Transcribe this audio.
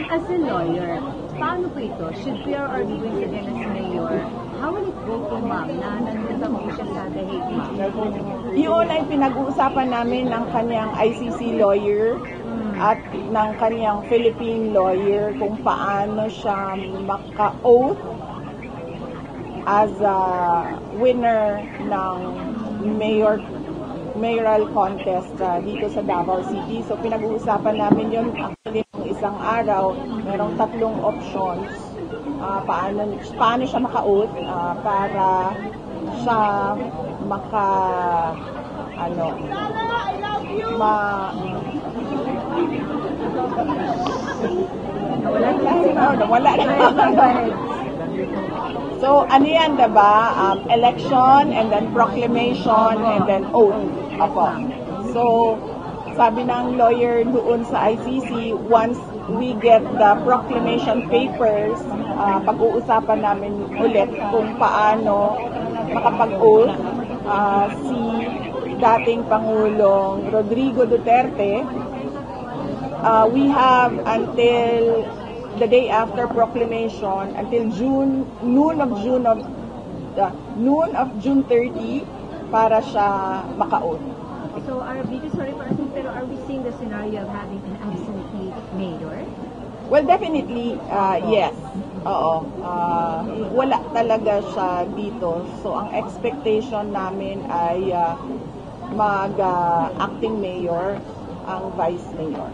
as a lawyer, paano po ito? Should PRRD win again as mayor? How will it go po, ma'am, na nandun po siya sa The Hague, ma'am? Yun ay pinag-uusapan namin ng kanyang ICC lawyer at ng kanyang Philippine lawyer kung paano siya maka-oath as a winner ng mayoral contest dito sa Davao City. So pinag-uusapan namin yun actually ng isang araw. Merong 3 options paano siya maka-oath para siya wala na. So, ano yan, diba? Election, and then proclamation, and then oath. Apo. So, sabi ng lawyer doon sa ICC, once we get the proclamation papers, pag-uusapan namin ulit kung paano makapag-oath si dating Pangulong Rodrigo Duterte. We have until the day after proclamation, until noon of June 30 para siya maka-oath. So, sorry for asking, pero are we seeing the scenario of having an absentee mayor? Well, definitely, yes. Oo. Wala talaga siya dito. So, ang expectation namin ay mag-acting mayor ang vice mayor.